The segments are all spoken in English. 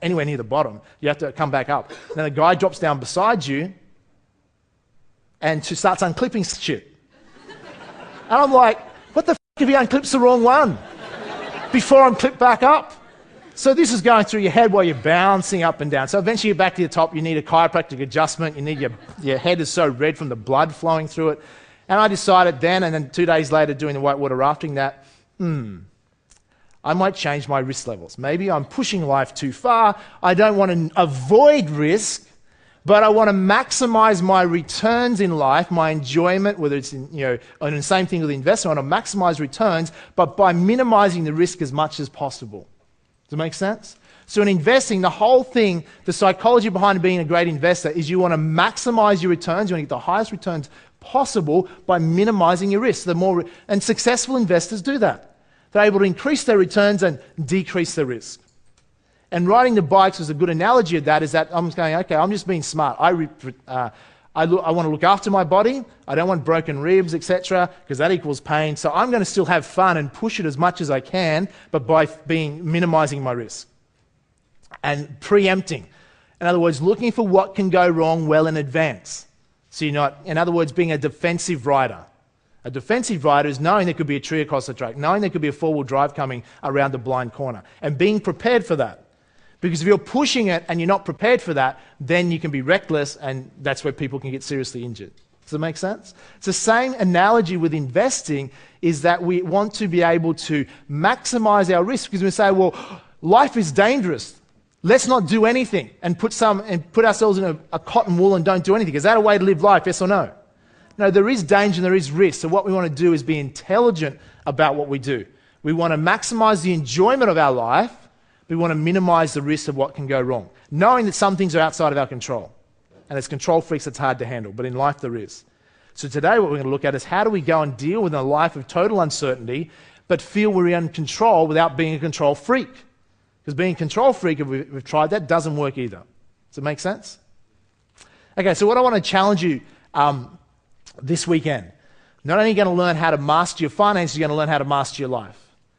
anywhere near the bottom. You have to come back up. Then a guy drops down beside you and starts unclipping shit. And I'm like, what the f*** if he unclips the wrong one before I'm clipped back up? So this is going through your head while you're bouncing up and down. So eventually you're back to the top. You need a chiropractic adjustment. You need your head is so red from the blood flowing through it. And I decided then, and then 2 days later doing the whitewater rafting, that, I might change my risk levels. Maybe I'm pushing life too far. I don't want to avoid risk, but I want to maximize my returns in life, my enjoyment, whether it's and the same thing with investment. I want to maximize returns, but by minimizing the risk as much as possible. Does that make sense? So in investing, the whole thing, the psychology behind being a great investor is you want to maximize your returns. You want to get the highest returns possible by minimizing your risk. And successful investors do that. They're able to increase their returns and decrease their risk. And riding the bikes was a good analogy of that, is that I'm going, okay, I'm just being smart. I want to look after my body. I don't want broken ribs, etc., because that equals pain. So I'm going to still have fun and push it as much as I can, but by minimizing my risk. And preempting. In other words, looking for what can go wrong well in advance. So you're not, in other words, being a defensive rider. A defensive rider is knowing there could be a tree across the track, knowing there could be a four-wheel drive coming around the blind corner, and being prepared for that. Because if you're pushing it and you're not prepared for that, then you can be reckless, and that's where people can get seriously injured. Does that make sense? It's the same analogy with investing, is that we want to be able to maximize our risk, because we say, well, life is dangerous. Let's not do anything and put ourselves in a cotton wool and don't do anything. Is that a way to live life, yes or no? No, there is danger and there is risk. So what we want to do is be intelligent about what we do. We want to maximize the enjoyment of our life. We want to minimize the risk of what can go wrong, knowing that some things are outside of our control. And as control freaks, it's hard to handle, but in life there is. So today what we're going to look at is how do we go and deal with a life of total uncertainty, but feel we're in control without being a control freak. Because being a control freak, if we've tried that, doesn't work either. Does it make sense? Okay, so what I want to challenge you this weekend, not only are you going to learn how to master your finances, you're going to learn how to master your life.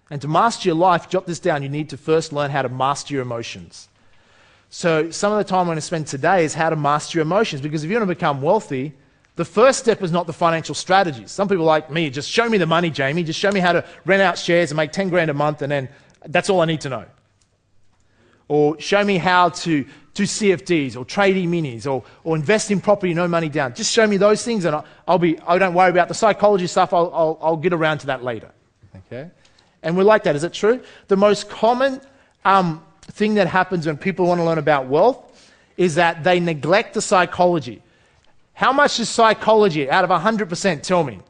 And to master your life, jot this down, you need to first learn how to master your emotions. So some of the time I'm going to spend today is how to master your emotions, because if you want to become wealthy, the first step is not the financial strategies. Some people like me, just show me the money, Jamie, just show me how to rent out shares and make 10 grand a month, and then that's all I need to know. Or show me how to do CFDs or trade E-minis or invest in property, no money down. Just show me those things and I don't worry about the psychology stuff. I'll get around to that later. Okay? And we're like that. Is it true? The most common thing that happens when people want to learn about wealth is that they neglect the psychology. How much is psychology out of 100%? Tell me.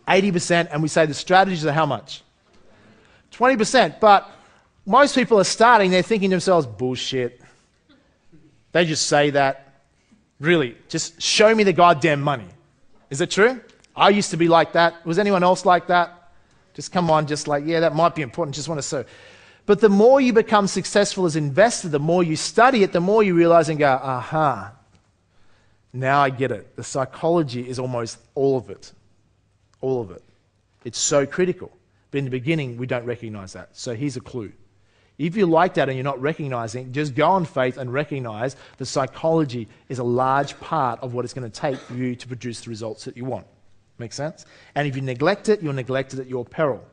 80%. And we say the strategies are how much? 20%. But most people are starting, they're thinking to themselves, bullshit. They just say that. Really, just show me the goddamn money. Is it true? I used to be like that. Was anyone else like that? Just come on, just like, yeah, that might be important, just want to sow. But the more you become successful as an investor, the more you study it, the more you realize and go, aha, now I get it. The psychology is almost all of it. All of it. It's so critical. But in the beginning, we don't recognize that. So here's a clue. If you like that and you're not recognizing, just go on faith and recognize the psychology is a large part of what it's going to take for you to produce the results that you want. Make sense? And if you neglect it, you'll neglect it at your peril.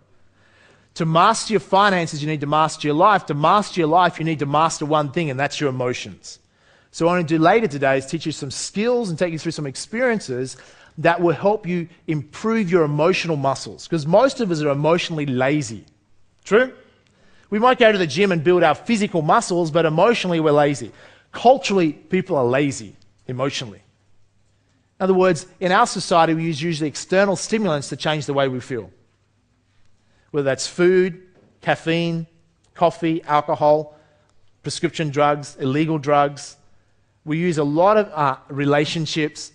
To master your finances, you need to master your life. To master your life, you need to master one thing, and that's your emotions. So what I'm going to do later today is teach you some skills and take you through some experiences that will help you improve your emotional muscles. Because most of us are emotionally lazy. True? We might go to the gym and build our physical muscles, but emotionally we're lazy. Culturally, people are lazy emotionally. In other words, in our society, we use usually external stimulants to change the way we feel. Whether that's food, caffeine, coffee, alcohol, prescription drugs, illegal drugs. We use a lot of relationships,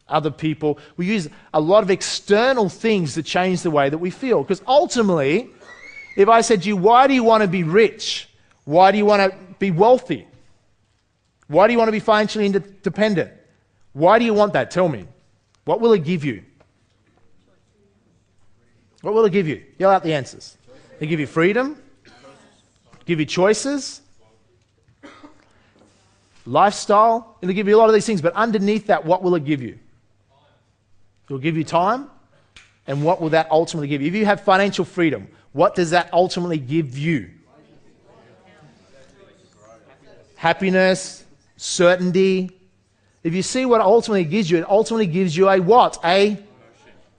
other people. We use a lot of external things to change the way that we feel. Because ultimately, if I said to you, why do you want to be rich? Why do you want to be wealthy? Why do you want to be financially independent? Why do you want that? Tell me. What will it give you? What will it give you? Yell out the answers. It'll give you freedom, give you choices, lifestyle. It'll give you a lot of these things, but underneath that, what will it give you? It will give you time. And what will that ultimately give you? If you have financial freedom, what does that ultimately give you? Happiness, certainty. If you see what it ultimately gives you, it ultimately gives you a what? An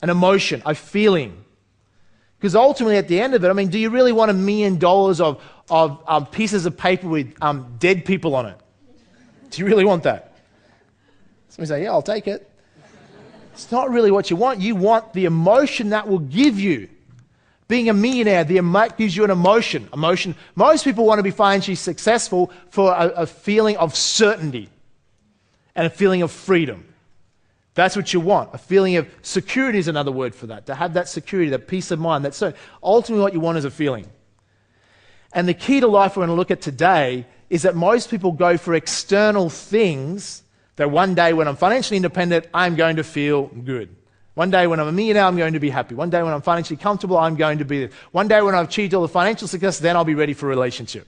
emotion, a feeling. Because ultimately at the end of it, I mean, do you really want $1 million of pieces of paper with dead people on it? Do you really want that? Somebody say, yeah, I'll take it. It's not really what you want. You want the emotion that will give you. Being a millionaire, gives you an emotion. Most people want to be financially successful for a feeling of certainty and a feeling of freedom. That's what you want. A feeling of security is another word for that. To have that security, that peace of mind. That's ultimately what you want is a feeling. And the key to life we're going to look at today is that most people go for external things that one day when I'm financially independent, I'm going to feel good. One day when I'm a millionaire, I'm going to be happy. One day when I'm financially comfortable, I'm going to be this. One day when I've achieved all the financial success, then I'll be ready for a relationship.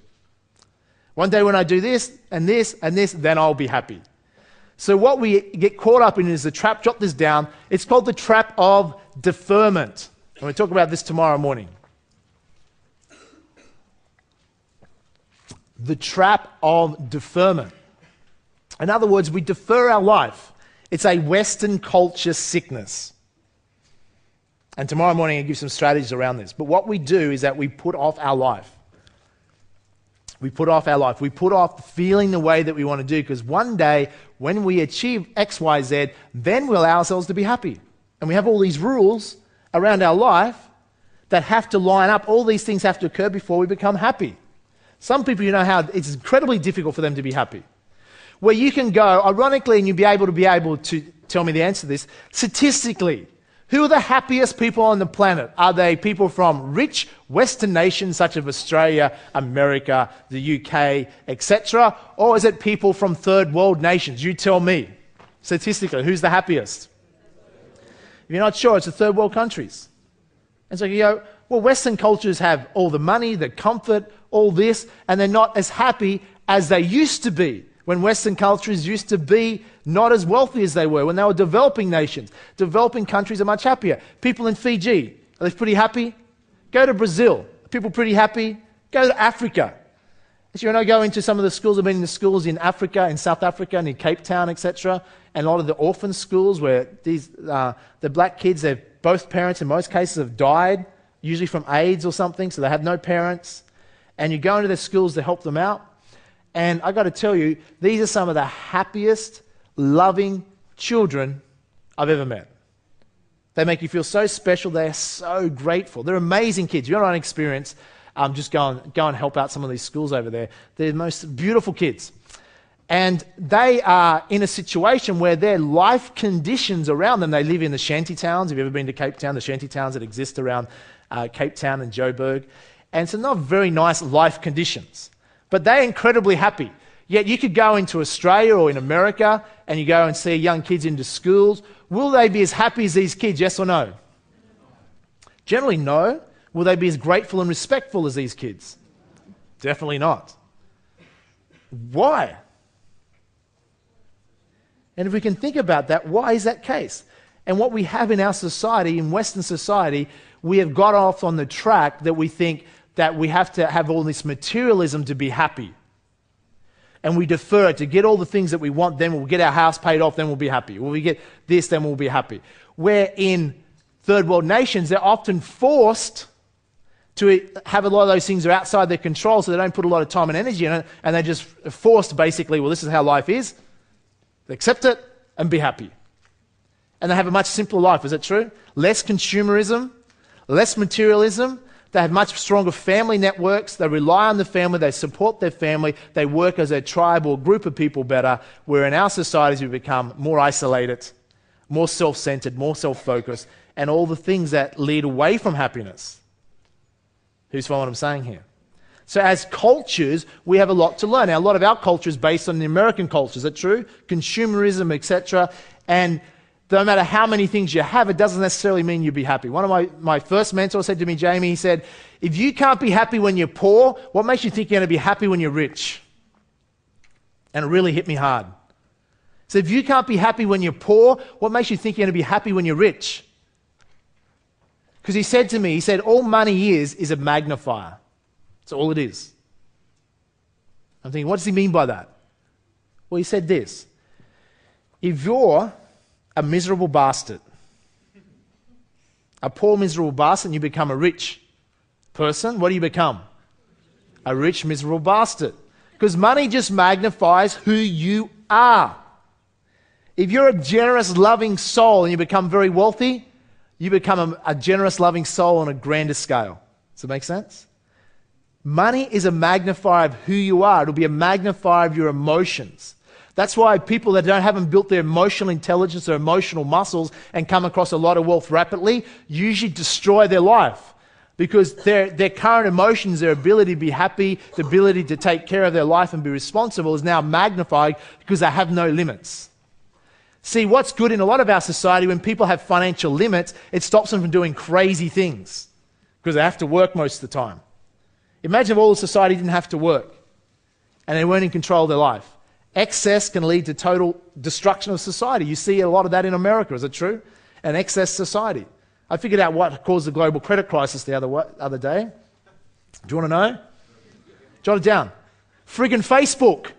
One day when I do this and this and this, then I'll be happy. So what we get caught up in is the trap. Jot this down. It's called the trap of deferment. And we'll talk about this tomorrow morning. The trap of deferment. In other words, we defer our life. It's a Western culture sickness. And tomorrow morning I'll give you some strategies around this. But what we do is that we put off our life. We put off our life. We put off feeling the way that we want to do, because one day when we achieve X, Y, Z, then we'll allow ourselves to be happy. And we have all these rules around our life that have to line up. All these things have to occur before we become happy. Some people, you know how it's incredibly difficult for them to be happy. Where you can go, ironically, and you'll be able to tell me the answer to this, statistically, who are the happiest people on the planet? Are they people from rich Western nations such as Australia, America, the UK, etc.? Or is it people from third world nations? You tell me. Statistically, who's the happiest? If you're not sure, it's the third world countries. And so you go, well, Western cultures have all the money, the comfort, all this, and they're not as happy as they used to be. When Western cultures used to be not as wealthy as they were, when they were developing nations. Developing countries are much happier. People in Fiji, are they pretty happy? Go to Brazil, are people pretty happy? Go to Africa. As you know, go into some of the schools, I've been in the schools in Africa, in South Africa, and in Cape Town, etc. And a lot of the orphan schools where the black kids, both parents in most cases have died, usually from AIDS or something, so they have no parents. And you go into the schools to help them out. And I got to tell you, these are some of the happiest, loving children I've ever met. They make you feel so special. They're so grateful. They're amazing kids. You're not an experience. Just go and help out some of these schools over there. They're the most beautiful kids. And they are in a situation where their life conditions around them, they live in the shanty towns. Have you ever been to Cape Town? The shanty towns that exist around Cape Town and Joburg. And so not very nice life conditions. But they're incredibly happy. Yet you could go into Australia or in America and you go and see young kids into schools. Will they be as happy as these kids, yes or no? Generally, no. Will they be as grateful and respectful as these kids? Definitely not. Why? And if we can think about that, why is that case? And what we have in our society, in Western society, we have got off on the track that we think that we have to have all this materialism to be happy. And we defer it to get all the things that we want, then we'll get our house paid off, then we'll be happy. When we get this, then we'll be happy. Where in third world nations, they're often forced to have a lot of those things are outside their control, so they don't put a lot of time and energy in it, and they're just forced basically, well, this is how life is. They accept it and be happy. And they have a much simpler life, is that true? Less consumerism, less materialism. They have much stronger family networks. They rely on the family. They support their family. They work as a tribe or group of people better, where in our societies we become more isolated, more self-centered, more self-focused, and all the things that lead away from happiness. Who's following what I'm saying here? So as cultures, we have a lot to learn. Now, a lot of our culture is based on the American culture. Is that true? Consumerism, etc. And no matter how many things you have, it doesn't necessarily mean you'll be happy. One of my first mentors said to me, Jamie, he said, if you can't be happy when you're poor, what makes you think you're going to be happy when you're rich? And it really hit me hard. So if you can't be happy when you're poor, what makes you think you're going to be happy when you're rich? Because he said to me, he said, all money is a magnifier. That's all it is. I'm thinking, what does he mean by that? Well, he said this. If you're a miserable bastard, a poor miserable bastard, and you become a rich person, what do you become? A rich miserable bastard. Because money just magnifies who you are. If you're a generous, loving soul and you become very wealthy, you become a generous, loving soul on a grander scale. Does that make sense? Money is a magnifier of who you are. It'll be a magnifier of your emotions. That's why people that haven't built their emotional intelligence or emotional muscles and come across a lot of wealth rapidly usually destroy their life. Because their current emotions, their ability to be happy, the ability to take care of their life and be responsible is now magnified because they have no limits. See, what's good in a lot of our society, when people have financial limits, it stops them from doing crazy things because they have to work most of the time. Imagine if all of society didn't have to work and they weren't in control of their life. Excess can lead to total destruction of society. You see a lot of that in America, is it true? An excess society. I figured out what caused the global credit crisis the other day. Do you want to know? Jot it down. Friggin' Facebook.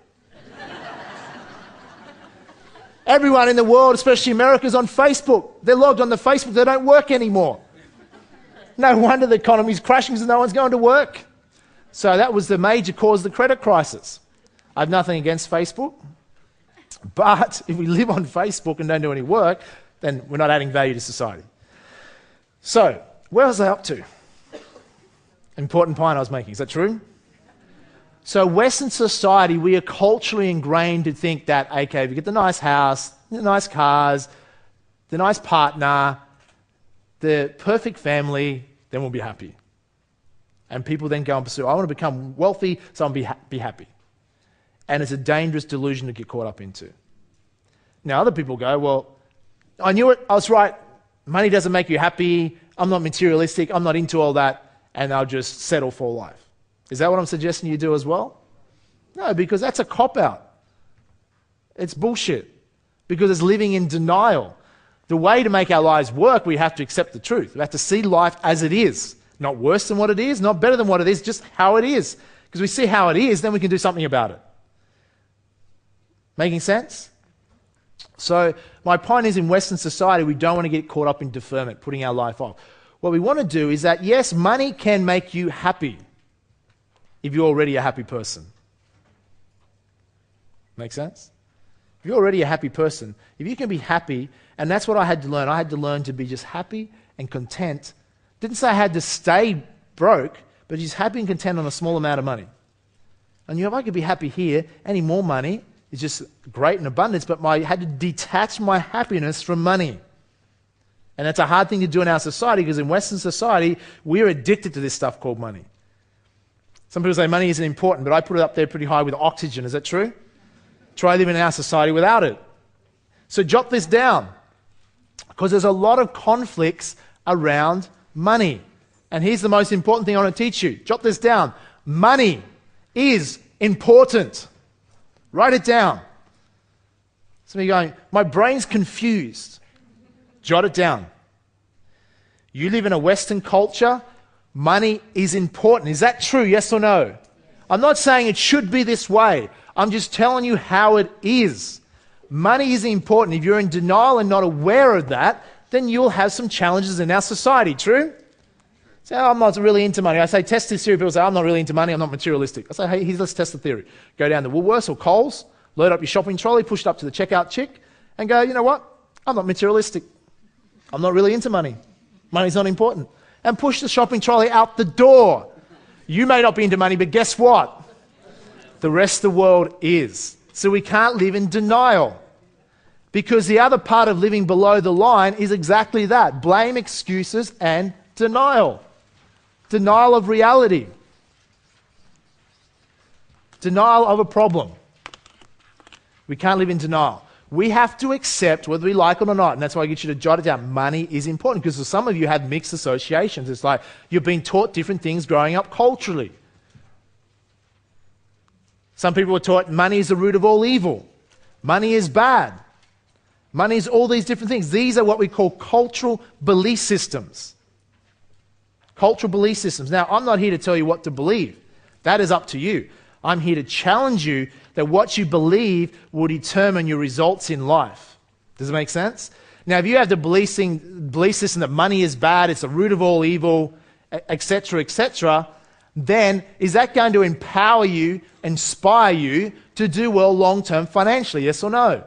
Everyone in the world, especially America, is on Facebook. They're logged on to Facebook. They don't work anymore. No wonder the economy's crashing because no one's going to work. So that was the major cause of the credit crisis. I have nothing against Facebook. But if we live on Facebook and don't do any work, then we're not adding value to society. So, where was I up to? Important point I was making. Is that true? So Western society, we are culturally ingrained to think that, okay, if you get the nice house, the nice cars, the nice partner, the perfect family, then we'll be happy. And people then go and pursue, I want to become wealthy, so I'll be happy. And it's a dangerous delusion to get caught up into. Now other people go, well, I knew it, I was right, money doesn't make you happy, I'm not materialistic, I'm not into all that, and I'll just settle for life. Is that what I'm suggesting you do as well? No, because that's a cop-out. It's bullshit. Because it's living in denial. The way to make our lives work, we have to accept the truth. We have to see life as it is. Not worse than what it is, not better than what it is, just how it is. Because we see how it is, then we can do something about it. Making sense? So my point is, in Western society, we don't want to get caught up in deferment, putting our life off. What we want to do is that, yes, money can make you happy if you're already a happy person. Make sense? If you're already a happy person, if you can be happy, and that's what I had to learn. I had to learn to be just happy and content. Didn't say I had to stay broke, but just happy and content on a small amount of money. And if I could be happy here, any more money is just great in abundance, but I had to detach my happiness from money. And that's a hard thing to do in our society, because in Western society, we're addicted to this stuff called money. Some people say money isn't important, but I put it up there pretty high with oxygen. Is that true? Try living in our society without it. So jot this down, because there's a lot of conflicts around money. And here's the most important thing I want to teach you. Jot this down. Money is important. Write it down. Some of you are going, my brain's confused. Jot it down. You live in a Western culture. Money is important. Is that true? Yes or no? I'm not saying it should be this way. I'm just telling you how it is. Money is important. If you're in denial and not aware of that, then you'll have some challenges in our society. True? Say, I'm not really into money. I say, test this theory. People say, I'm not really into money. I'm not materialistic. I say, hey, let's test the theory. Go down to Woolworths or Coles, load up your shopping trolley, push it up to the checkout chick, and go, you know what? I'm not materialistic. I'm not really into money. Money's not important. And push the shopping trolley out the door. You may not be into money, but guess what? The rest of the world is. So we can't live in denial. Because the other part of living below the line is exactly that. Blame, excuses, and denial. Denial of reality. Denial of a problem. We can't live in denial. We have to accept whether we like it or not. And that's why I get you to jot it down. Money is important, because some of you have mixed associations. It's like you've been taught different things growing up culturally. Some people were taught money is the root of all evil. Money is bad. Money is all these different things. These are what we call cultural belief systems. Cultural belief systems. Now, I'm not here to tell you what to believe. That is up to you. I'm here to challenge you that what you believe will determine your results in life. Does it make sense? Now, if you have the belief system that money is bad, it's the root of all evil, etc., then is that going to empower you, inspire you to do well long-term financially, yes or no?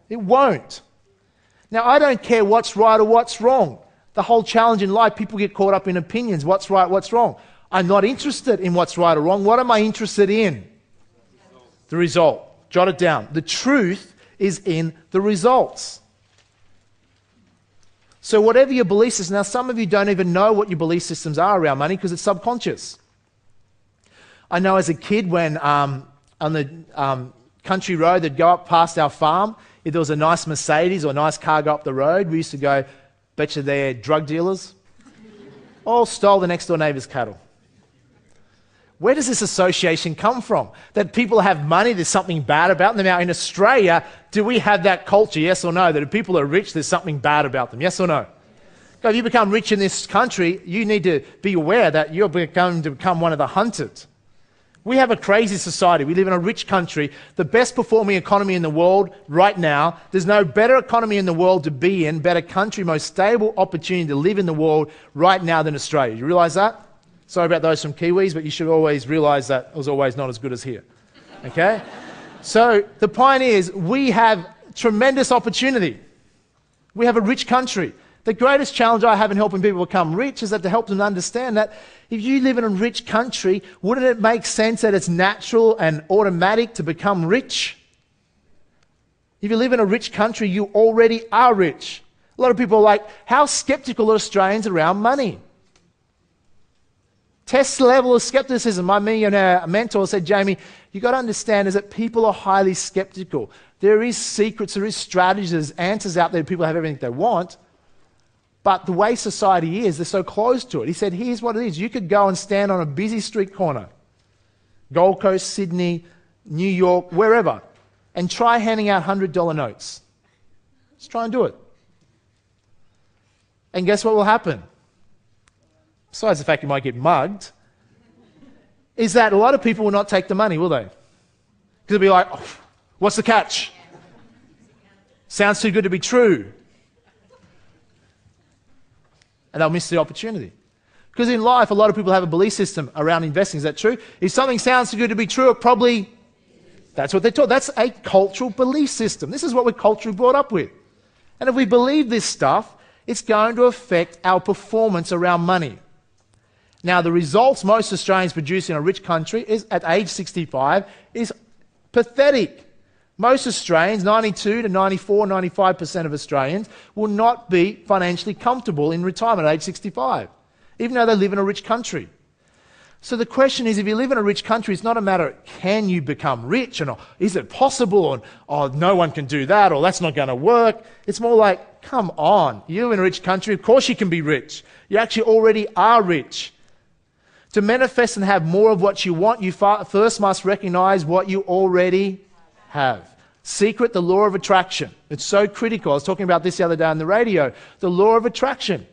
It won't. Now, I don't care what's right or what's wrong. The whole challenge in life, people get caught up in opinions. What's right, what's wrong? I'm not interested in what's right or wrong. What am I interested in? The result. Jot it down. The truth is in the results. So whatever your belief system, now some of you don't even know what your belief systems are around money because it's subconscious. I know as a kid when on the country road they'd go up past our farm, if there was a nice Mercedes or a nice car go up the road, we used to go, betcha they're drug dealers. All stole the next door neighbour's cattle. Where does this association come from? That people have money, there's something bad about them. Now in Australia, do we have that culture, yes or no, that if people are rich, there's something bad about them, yes or no? So if you become rich in this country, you need to be aware that you're going to become one of the hunted. We have a crazy society. We live in a rich country, the best performing economy in the world right now. There's no better economy in the world to be in, better country, most stable opportunity to live in the world right now than Australia. You realise that? Sorry about those from Kiwis, but you should always realise that it was always not as good as here. Okay? So the point is, we have tremendous opportunity. We have a rich country. The greatest challenge I have in helping people become rich is that to help them understand that if you live in a rich country, wouldn't it make sense that it's natural and automatic to become rich? If you live in a rich country, you already are rich. A lot of people are like, how skeptical are Australians around money? Test the level of skepticism. My mentor said, Jamie, you've got to understand is that people are highly skeptical. There is secrets, there is strategies, there's answers out there. People have everything they want. But the way society is, they're so close to it. He said, here's what it is. You could go and stand on a busy street corner, Gold Coast, Sydney, New York, wherever, and try handing out $100 notes. Just try and do it. And guess what will happen? Besides the fact you might get mugged, is that a lot of people will not take the money, will they? Because they'll be like, oh, what's the catch? Sounds too good to be true. And they'll miss the opportunity. Because in life, a lot of people have a belief system around investing. Is that true? If something sounds too good to be true, it probably, that's what they're taught. That's a cultural belief system. This is what we're culturally brought up with. And if we believe this stuff, it's going to affect our performance around money. Now, the results most Australians produce in a rich country is at age 65 is pathetic. Most Australians, 92 to 94, 95% of Australians, will not be financially comfortable in retirement at age 65, even though they live in a rich country. So the question is, if you live in a rich country, it's not a matter of can you become rich, and is it possible, and oh, no one can do that, or that's not going to work. It's more like, come on, you live in a rich country, of course you can be rich. You actually already are rich. To manifest and have more of what you want, you first must recognize what you already have. Secret, the law of attraction. It's so critical. I was talking about this the other day on the radio. The law of attraction.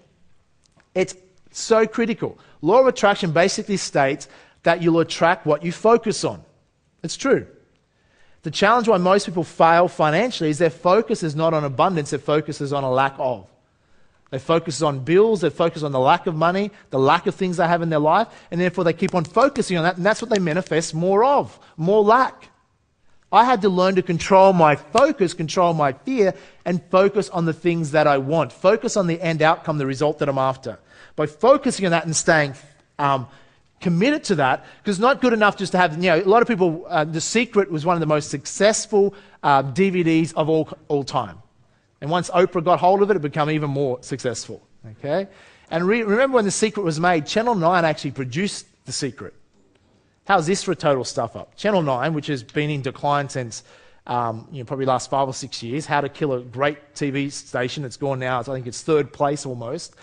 It's so critical. Law of attraction basically states that you'll attract what you focus on. It's true. The challenge why most people fail financially is their focus is not on abundance, their focus is on a lack of. They focus on bills, they focus on the lack of money, the lack of things they have in their life, and therefore they keep on focusing on that, and that's what they manifest more of, more lack. I had to learn to control my focus, control my fear, and focus on the things that I want. Focus on the end outcome, the result that I'm after. By focusing on that and staying committed to that, because it's not good enough just to have, a lot of people, The Secret was one of the most successful DVDs of all time. And once Oprah got hold of it, it became even more successful. Okay? And remember when The Secret was made, Channel 9 actually produced The Secret. How's this for a total stuff-up? Channel 9, which has been in decline since probably last 5 or 6 years, How to Kill a Great TV station. It's gone now. I think it's third place almost.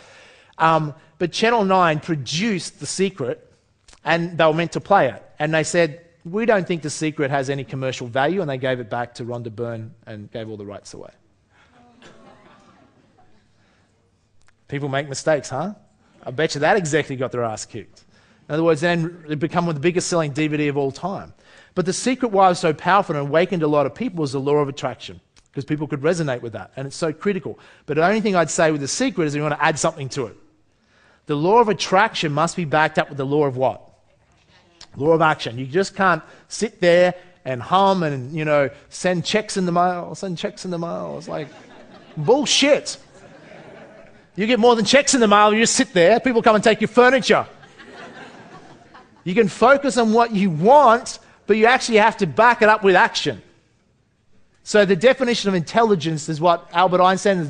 But Channel 9 produced The Secret, and they were meant to play it. And they said, we don't think The Secret has any commercial value, and they gave it back to Rhonda Byrne and gave all the rights away. People make mistakes, huh? I bet you that executive got their ass kicked. In other words, then it became one of the biggest selling DVD of all time. But The Secret, why it was so powerful and awakened a lot of people, was the law of attraction, because people could resonate with that, and it's so critical. But the only thing I'd say with The Secret is you want to add something to it. The law of attraction must be backed up with the law of what? Law of action. You just can't sit there and hum and, send checks in the mail, It's like bullshit. You get more than checks in the mail, you just sit there, people come and take your furniture. You can focus on what you want, but you actually have to back it up with action. So the definition of intelligence is what Albert Einstein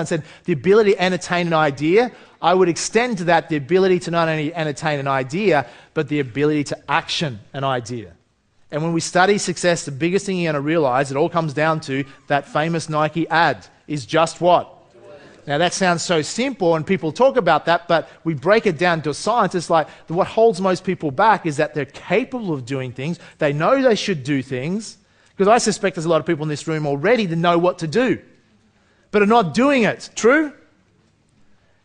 said, the ability to entertain an idea. I would extend to that the ability to not only entertain an idea, but the ability to action an idea. And when we study success, the biggest thing you're going to realize, it all comes down to that famous Nike ad, is just what? Now that sounds so simple and people talk about that, but we break it down to science. It's like what holds most people back is that they're capable of doing things. They know they should do things, because I suspect there's a lot of people in this room already that know what to do, but are not doing it. True?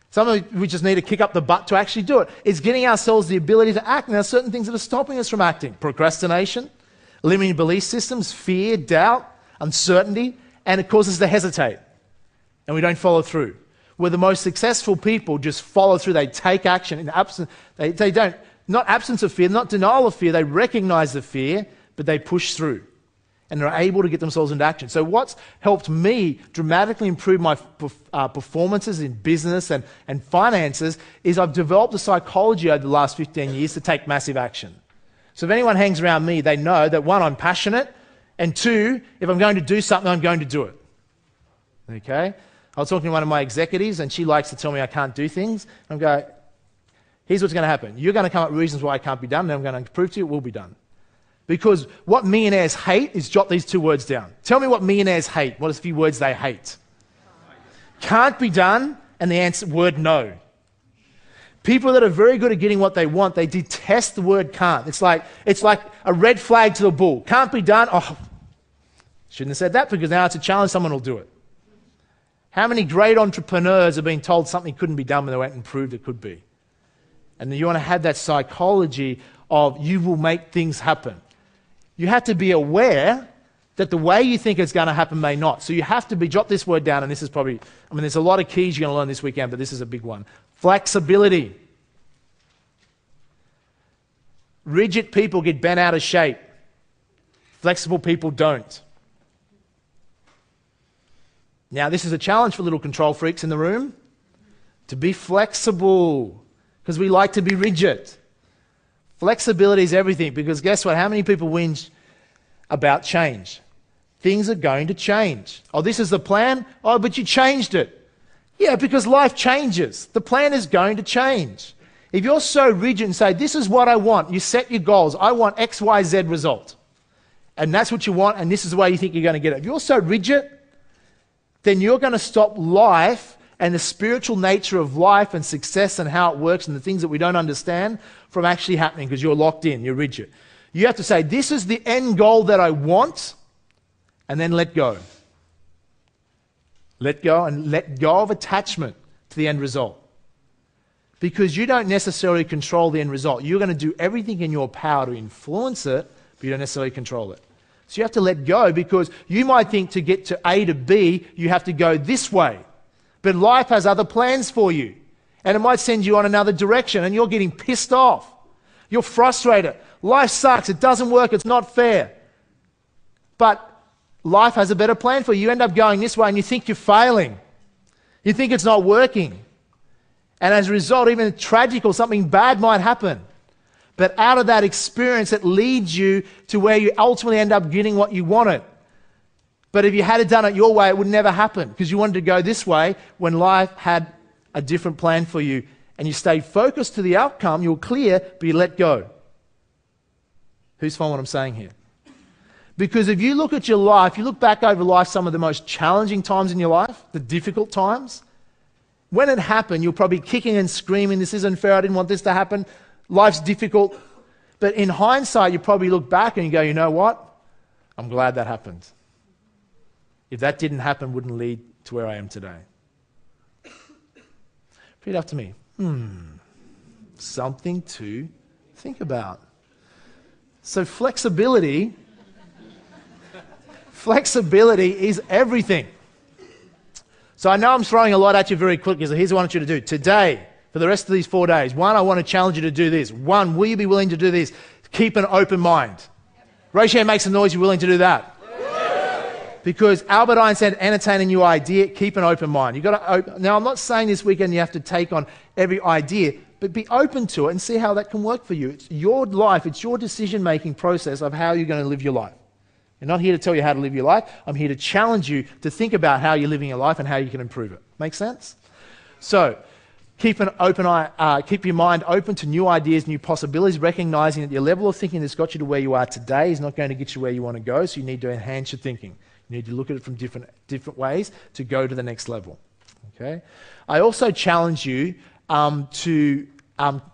Some of we just need to kick up the butt to actually do it. It's getting ourselves the ability to act. And there are certain things that are stopping us from acting. Procrastination, limiting belief systems, fear, doubt, uncertainty, and it causes us to hesitate. And we don't follow through. Where the most successful people just follow through, they take action. They don't, not absence of fear, not denial of fear, they recognize the fear, but they push through. And they're able to get themselves into action. So what's helped me dramatically improve my performances in business and finances is I've developed a psychology over the last 15 years to take massive action. So if anyone hangs around me, they know that one, I'm passionate, and two, if I'm going to do something, I'm going to do it. Okay? I was talking to one of my executives, and she likes to tell me I can't do things. I'm going, here's what's going to happen. You're going to come up with reasons why it can't be done, and I'm going to prove to you it will be done. Because what millionaires hate is, jot these 2 words down. Tell me what millionaires hate. What are the few words they hate? Can't be done, and the answer word no. People that are very good at getting what they want, they detest the word can't. It's like a red flag to the bull. Can't be done. Oh, shouldn't have said that, because now it's a challenge, someone will do it. How many great entrepreneurs have been told something couldn't be done when they went and proved it could be? And you want to have that psychology of you will make things happen. You have to be aware that the way you think it's going to happen may not. So you have to jot this word down, and this is probably, there's a lot of keys you're going to learn this weekend, but this is a big one. Flexibility. Rigid people get bent out of shape. Flexible people don't. Now, this is a challenge for little control freaks in the room, to be flexible, because we like to be rigid. Flexibility is everything, because guess what? How many people whinge about change? Things are going to change. Oh, this is the plan? Oh, but you changed it. Yeah, because life changes. The plan is going to change. If you're so rigid and say, this is what I want, you set your goals. I want X, Y, Z result. And that's what you want, and this is the way you think you're going to get it. If you're so rigid, then you're going to stop life and the spiritual nature of life and success and how it works and the things that we don't understand from actually happening, because you're locked in, you're rigid. You have to say, this is the end goal that I want, and then let go. Let go, and let go of attachment to the end result. Because you don't necessarily control the end result. You're going to do everything in your power to influence it, but you don't necessarily control it. So you have to let go, because you might think to get to A to B, you have to go this way. But life has other plans for you. And it might send you on another direction, and you're getting pissed off. You're frustrated. Life sucks. It doesn't work. It's not fair. But life has a better plan for you. You end up going this way, and you think you're failing. You think it's not working. And as a result, even tragic or something bad might happen. But out of that experience, it leads you to where you ultimately end up getting what you wanted. But if you had done it your way, it would never happen, because you wanted to go this way when life had a different plan for you. And you stayed focused to the outcome, you're clear, but you let go. Who's following what I'm saying here? Because if you look at your life, you look back over life, some of the most challenging times in your life, the difficult times, when it happened, you're probably kicking and screaming, this isn't fair, I didn't want this to happen, life's difficult. But in hindsight, you probably look back and you go, you know what? I'm glad that happened. If that didn't happen, it wouldn't lead to where I am today. Repeat after me. Something to think about. So flexibility is everything. So I know I'm throwing a lot at you very quickly, so here's what I want you to do. Today, for the rest of these 4 days, 1, I want to challenge you to do this. 1, will you be willing to do this? Keep an open mind. Raise your hand, make some noise, you're willing to do that. Because Albert Einstein, entertain a new idea, keep an open mind. You've got to now, I'm not saying this weekend you have to take on every idea, but be open to it and see how that can work for you. It's your life, it's your decision-making process of how you're going to live your life. I'm not here to tell you how to live your life. I'm here to challenge you to think about how you're living your life and how you can improve it. Make sense? So, keep an open eye, keep your mind open to new ideas, new possibilities, recognizing that your level of thinking that's got you to where you are today is not going to get you where you want to go, so you need to enhance your thinking. You need to look at it from different ways to go to the next level. Okay? I also challenge you to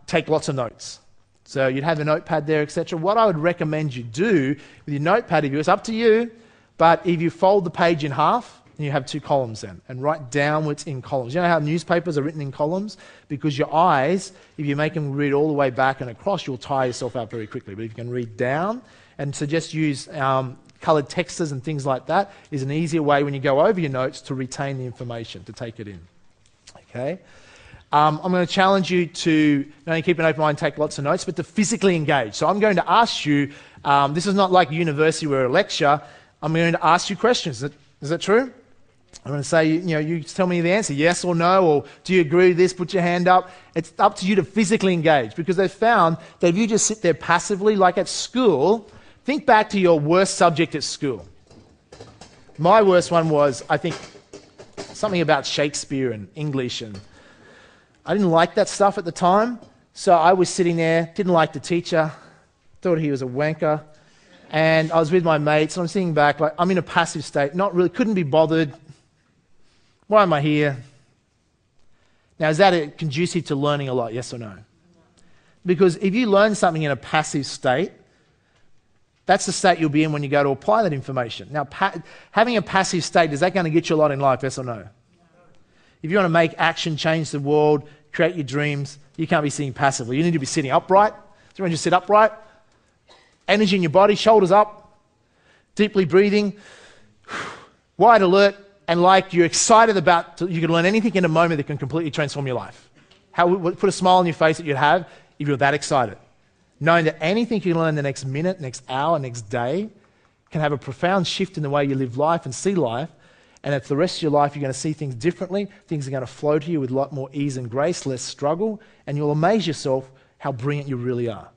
take lots of notes. So you'd have a notepad there, etc. What I would recommend you do with your notepad, it's up to you, but if you fold the page in half, and you have 2 columns then, and write downwards in columns. You know how newspapers are written in columns? Because your eyes, if you make them read all the way back and across, you'll tire yourself out very quickly. But if you can read down, and so just use coloured texters and things like that, is an easier way when you go over your notes to retain the information, to take it in. Okay? I'm going to challenge you to not only keep an open mind, take lots of notes, but to physically engage. So I'm going to ask you, this is not like university where a lecture, I'm going to ask you questions. Is that true? I'm going to say, you tell me the answer, yes or no, or do you agree with this, put your hand up. It's up to you to physically engage, because they've found that if you just sit there passively, like at school, think back to your worst subject at school. My worst one was, I think, something about Shakespeare and English, and I didn't like that stuff at the time, so I was sitting there, didn't like the teacher, thought he was a wanker, and I was with my mates, and I'm sitting back, like, I'm in a passive state, not really, couldn't be bothered. Why am I here? Now, is that conducive to learning a lot, yes or no? Because if you learn something in a passive state, that's the state you'll be in when you go to apply that information. Now, having a passive state, is that going to get you a lot in life, yes or no? If you want to make action, change the world, create your dreams, you can't be sitting passively. You need to be sitting upright. Does everyone just sit upright? Energy in your body, shoulders up, deeply breathing, wide alert, and like you're excited about, you can learn anything in a moment that can completely transform your life. Put a smile on your face that you'd have if you're that excited. Knowing that anything you can learn the next minute, next hour, next day can have a profound shift in the way you live life and see life, and that for the rest of your life you're going to see things differently, things are going to flow to you with a lot more ease and grace, less struggle, and you'll amaze yourself how brilliant you really are.